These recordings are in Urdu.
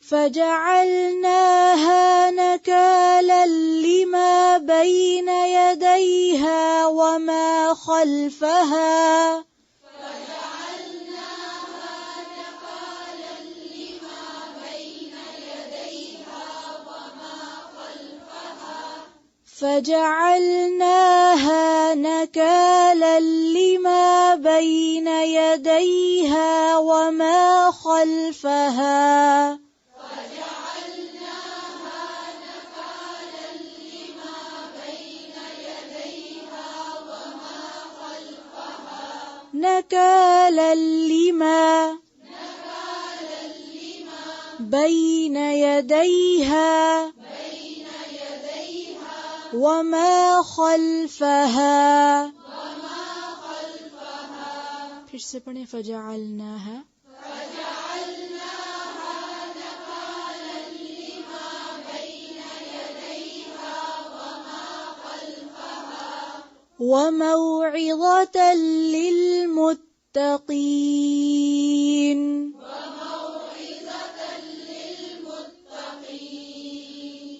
فجعلناها نكالا لما بين يديها وما خلفها فجعلناها نكالا لما بين يديها وما خلفها نكالا لما بين يديها وما خلفها. پھر سے پڑھیں فجعلناها وموعظة للمتقين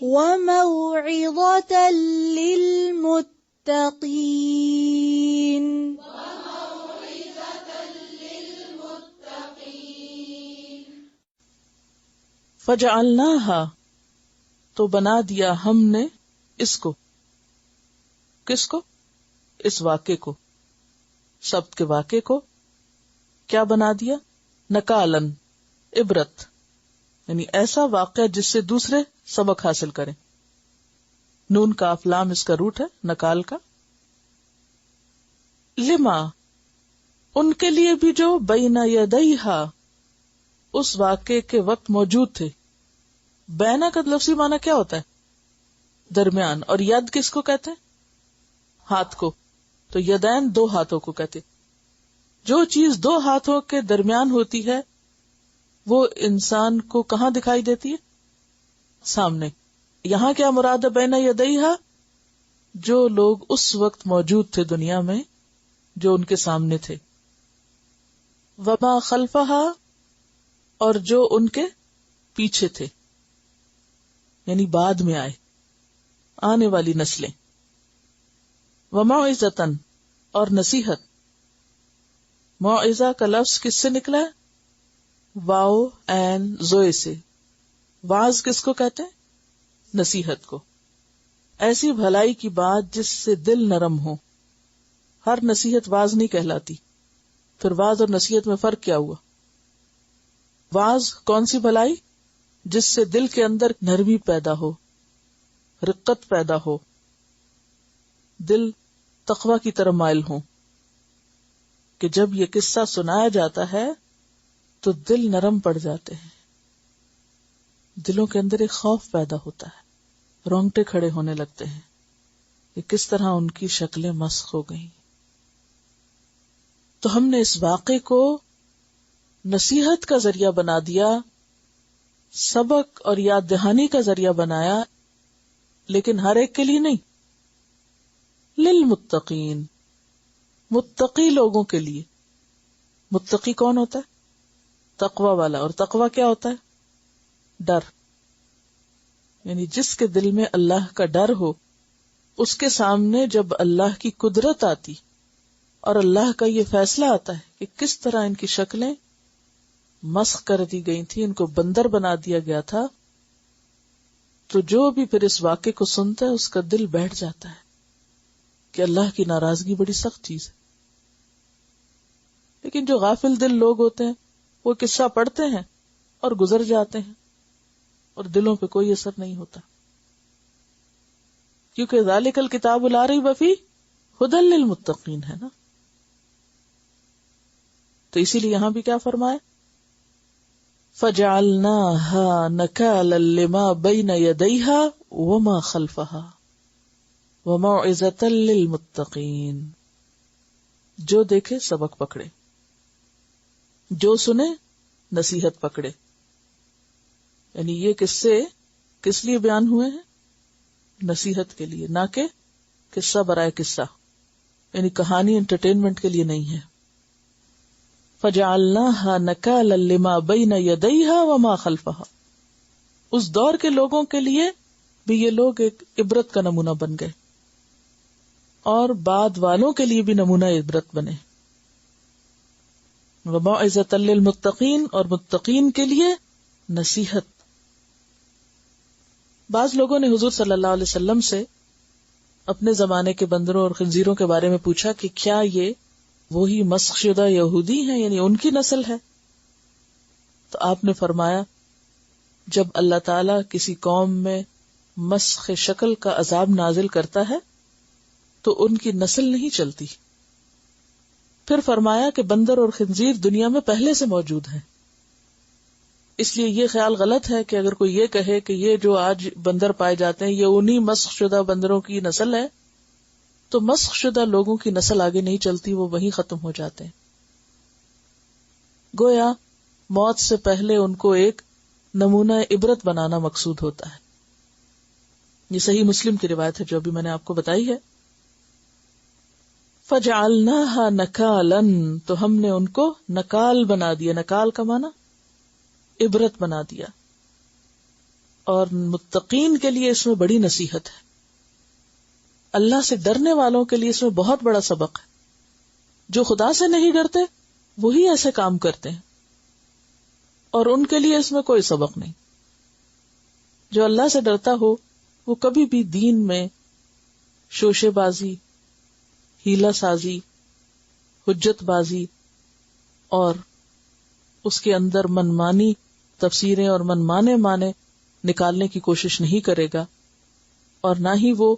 وموعظة للمتقين. فجعلناها تو بنا دیا ہم نے اس کو. کس کو؟ اس واقعے کو، سبت کے واقعے کو کیا بنا دیا؟ نکالن، عبرت، یعنی ایسا واقعہ جس سے دوسرے سبق حاصل کریں. نون کاف لام اس کا روٹ ہے نکال کا. لما ان کے لیے بھی جو بین یدیہا اس واقعے کے وقت موجود تھے. بینا کا لفظی معنی کیا ہوتا ہے؟ درمیان. اور ید کس کو کہتے ہیں؟ ہاتھ کو. تو یدین دو ہاتھوں کو کہتے. جو چیز دو ہاتھوں کے درمیان ہوتی ہے وہ انسان کو کہاں دکھائی دیتی ہے؟ سامنے. یہاں کیا مراد ہے بین یدیہا؟ جو لوگ اس وقت موجود تھے دنیا میں جو ان کے سامنے تھے. وما خلفہا اور جو ان کے پیچھے تھے، یعنی بعد میں آئے، آنے والی نسلیں. وموعظۃً اور نصیحت. موعظہ کا لفظ کس سے نکلا ہے؟ واو این زوئے سے. واز کس کو کہتے ہیں؟ نصیحت کو. ایسی بھلائی کی بات جس سے دل نرم ہو. ہر نصیحت واز نہیں کہلاتی. پھر واز اور نصیحت میں فرق کیا ہوا؟ واز کون سی بھلائی؟ جس سے دل کے اندر نرمی پیدا ہو، رقت پیدا ہو، دل تقوی کی طرف مائل ہو. کہ جب یہ قصہ سنایا جاتا ہے تو دل نرم پڑ جاتے ہیں، دلوں کے اندر ایک خوف پیدا ہوتا ہے، رونگٹے کھڑے ہونے لگتے ہیں کہ کس طرح ان کی شکلیں مسخ ہو گئیں. تو ہم نے اس واقعے کو نصیحت کا ذریعہ بنا دیا، سبق اور یاد دہانی کا ذریعہ بنایا، لیکن ہر ایک کے لیے نہیں. للمتقین، متقی لوگوں کے لیے. متقی کون ہوتا ہے؟ تقوی والا. اور تقوی کیا ہوتا ہے؟ ڈر. یعنی جس کے دل میں اللہ کا ڈر ہو، اس کے سامنے جب اللہ کی قدرت آتی اور اللہ کا یہ فیصلہ آتا ہے کہ کس طرح ان کی شکلیں مسخ کر دی گئی تھی، ان کو بندر بنا دیا گیا تھا، تو جو بھی پھر اس واقعے کو سنتا ہے اس کا دل بیٹھ جاتا ہے کہ اللہ کی ناراضگی بڑی سخت چیز ہے. لیکن جو غافل دل لوگ ہوتے ہیں وہ قصہ پڑھتے ہیں اور گزر جاتے ہیں اور دلوں پہ کوئی اثر نہیں ہوتا، کیونکہ ذالک الکتاب لا ریب فیہ ھدی للمتقین ہے نا. تو اسی لیے یہاں بھی کیا فرمائے؟ فجعلناها نکالا لما بین یدیہا وما خلفہا وموعظۃ للمتقین. جو دیکھے سبق پکڑے، جو سنے نصیحت پکڑے. یعنی یہ قصے کس لیے بیان ہوئے ہیں؟ نصیحت کے لیے، نہ کہ قصہ برائے قصہ. یعنی کہانی انٹرٹینمنٹ کے لیے نہیں ہے. فجعلناها نکالا لما بین یدیہا وما خلفہا. اس دور کے لوگوں کے لیے بھی یہ لوگ ایک عبرت کا نمونہ بن گئے اور بعد والوں کے لیے بھی نمونہ عبرت بنے. وَمَوْعِظَةً لِّلْمُتَّقِينَ، اور متقین کے لیے نصیحت. بعض لوگوں نے حضور صلی اللہ علیہ وسلم سے اپنے زمانے کے بندروں اور خنزیروں کے بارے میں پوچھا کہ کیا یہ وہی مسخ شدہ یہودی ہیں، یعنی ان کی نسل ہے؟ تو آپ نے فرمایا جب اللہ تعالیٰ کسی قوم میں مسخ شکل کا عذاب نازل کرتا ہے تو ان کی نسل نہیں چلتی. پھر فرمایا کہ بندر اور خنزیر دنیا میں پہلے سے موجود ہیں، اس لیے یہ خیال غلط ہے کہ اگر کوئی یہ کہے کہ یہ جو آج بندر پائے جاتے ہیں یہ انہی مسخ شدہ بندروں کی نسل ہے، تو مسخ شدہ لوگوں کی نسل آگے نہیں چلتی، وہ وہیں ختم ہو جاتے ہیں. گویا موت سے پہلے ان کو ایک نمونہ عبرت بنانا مقصود ہوتا ہے. یہ صحیح مسلم کی روایت ہے جو ابھی میں نے آپ کو بتائی ہے. فَجَعَلْنَاهَا نَكَالًا، تو ہم نے ان کو نکال بنا دیا. نکال کا معنی عبرت بنا دیا. اور متقین کے لیے اس میں بڑی نصیحت ہے. اللہ سے ڈرنے والوں کے لیے اس میں بہت بڑا سبق ہے. جو خدا سے نہیں ڈرتے وہی ایسے کام کرتے ہیں، اور ان کے لیے اس میں کوئی سبق نہیں. جو اللہ سے ڈرتا ہو وہ کبھی بھی دین میں شوشے بازی، ہیلا سازی، حجت بازی اور اس کے اندر منمانی تفسیریں اور منمانے معنی نکالنے کی کوشش نہیں کرے گا، اور نہ ہی وہ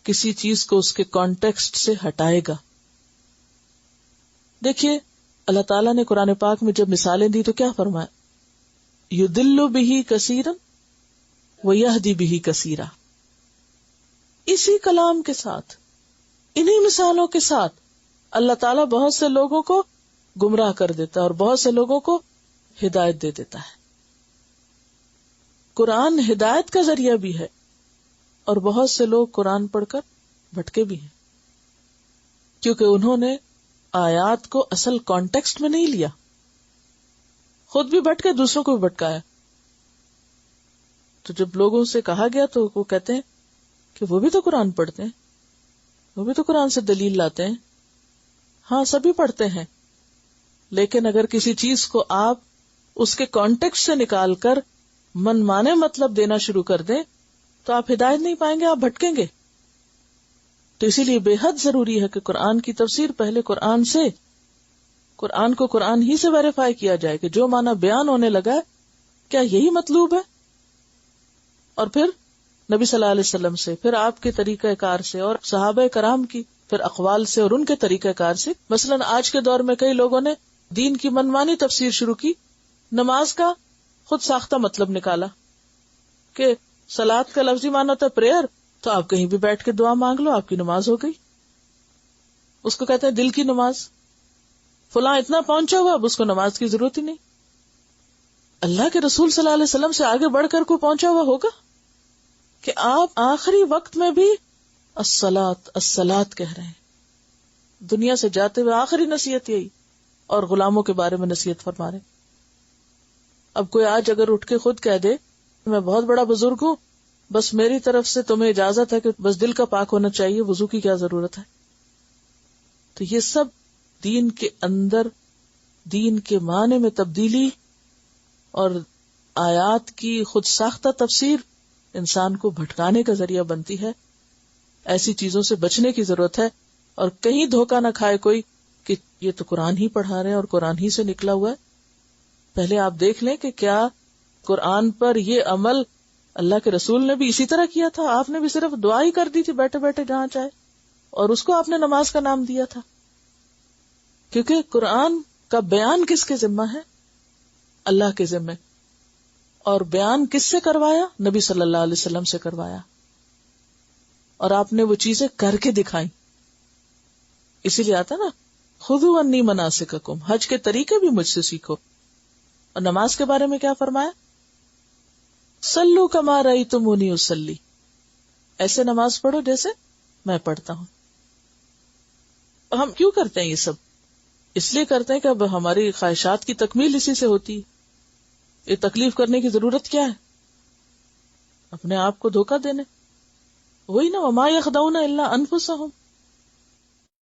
کسی چیز کو اس کے کانٹیکسٹ سے ہٹائے گا. دیکھیے اللہ تعالیٰ نے قرآن پاک میں جب مثالیں دی تو کیا فرمایا؟ یُضِلُّ بِهِ کثیرا وَیَہْدِی بِهِ کثیرا. اسی کلام کے ساتھ، انہی مثالوں کے ساتھ اللہ تعالیٰ بہت سے لوگوں کو گمراہ کر دیتا ہے اور بہت سے لوگوں کو ہدایت دے دیتا ہے. قرآن ہدایت کا ذریعہ بھی ہے، اور بہت سے لوگ قرآن پڑھ کر بھٹکے بھی ہیں، کیونکہ انہوں نے آیات کو اصل کانٹیکسٹ میں نہیں لیا، خود بھی بھٹکے دوسروں کو بھی بھٹکایا. تو جب لوگوں سے کہا گیا تو وہ کہتے ہیں کہ وہ بھی تو قرآن پڑھتے ہیں، وہ بھی تو قرآن سے دلیل لاتے ہیں. ہاں سبھی پڑھتے ہیں، لیکن اگر کسی چیز کو آپ اس کے کانٹیکسٹ سے نکال کر من مانے مطلب دینا شروع کر دیں تو آپ ہدایت نہیں پائیں گے، آپ بھٹکیں گے. تو اسی لیے بے حد ضروری ہے کہ قرآن کی تفسیر پہلے قرآن کو قرآن ہی سے ویریفائی کیا جائے کہ جو معنی بیان ہونے لگا ہے کیا یہی مطلوب ہے، اور پھر نبی صلی اللہ علیہ وسلم سے، پھر آپ کے طریقہ کار سے، اور صحابہ کرام کی پھر اقوال سے اور ان کے طریقہ کار سے. مثلا آج کے دور میں کئی لوگوں نے دین کی منمانی تفسیر شروع کی، نماز کا خود ساختہ مطلب نکالا کہ صلاۃ کا لفظی معنی ہوتا ہے پریئر، تو آپ کہیں بھی بیٹھ کے دعا مانگ لو، آپ کی نماز ہو گئی. اس کو کہتے ہیں دل کی نماز. فلاں اتنا پہنچا ہوا اب اس کو نماز کی ضرورت ہی نہیں. اللہ کے رسول صلی اللہ علیہ وسلم سے آگے بڑھ کر کوئی پہنچا ہوا ہوگا کہ آپ آخری وقت میں بھی الصلاۃ الصلاۃ کہہ رہے ہیں. دنیا سے جاتے ہوئے آخری نصیحت یہی، اور غلاموں کے بارے میں نصیحت فرما رہے. اب کوئی آج اگر اٹھ کے خود کہہ دے میں بہت بڑا بزرگ ہوں، بس میری طرف سے تمہیں اجازت ہے کہ بس دل کا پاک ہونا چاہیے، وضو کی کیا ضرورت ہے. تو یہ سب دین کے اندر دین کے معنی میں تبدیلی اور آیات کی خود ساختہ تفسیر انسان کو بھٹکانے کا ذریعہ بنتی ہے. ایسی چیزوں سے بچنے کی ضرورت ہے، اور کہیں دھوکہ نہ کھائے کوئی کہ یہ تو قرآن ہی پڑھا رہے ہیں اور قرآن ہی سے نکلا ہوا ہے. پہلے آپ دیکھ لیں کہ کیا قرآن پر یہ عمل اللہ کے رسول نے بھی اسی طرح کیا تھا. آپ نے بھی صرف دعا ہی کر دی تھی بیٹھے بیٹھے جہاں چاہے، اور اس کو آپ نے نماز کا نام دیا تھا. کیونکہ قرآن کا بیان کس کے ذمہ ہے؟ اللہ کے ذمہ. اور بیان کس سے کروایا؟ نبی صلی اللہ علیہ وسلم سے کروایا، اور آپ نے وہ چیزیں کر کے دکھائی. اسی لیے آتا نا خذوا انی مناسککم، حج کے طریقے بھی مجھ سے سیکھو. اور نماز کے بارے میں کیا فرمایا؟ صلو کما رأیتمونی اصلی، ایسے نماز پڑھو جیسے میں پڑھتا ہوں. ہم کیوں کرتے ہیں یہ سب؟ اس لیے کرتے ہیں کہ اب ہماری خواہشات کی تکمیل اسی سے ہوتی ہے. یہ تکلیف کرنے کی ضرورت کیا ہے؟ اپنے آپ کو دھوکہ دینے. وہی نا وما یخدعون الا انفسہم,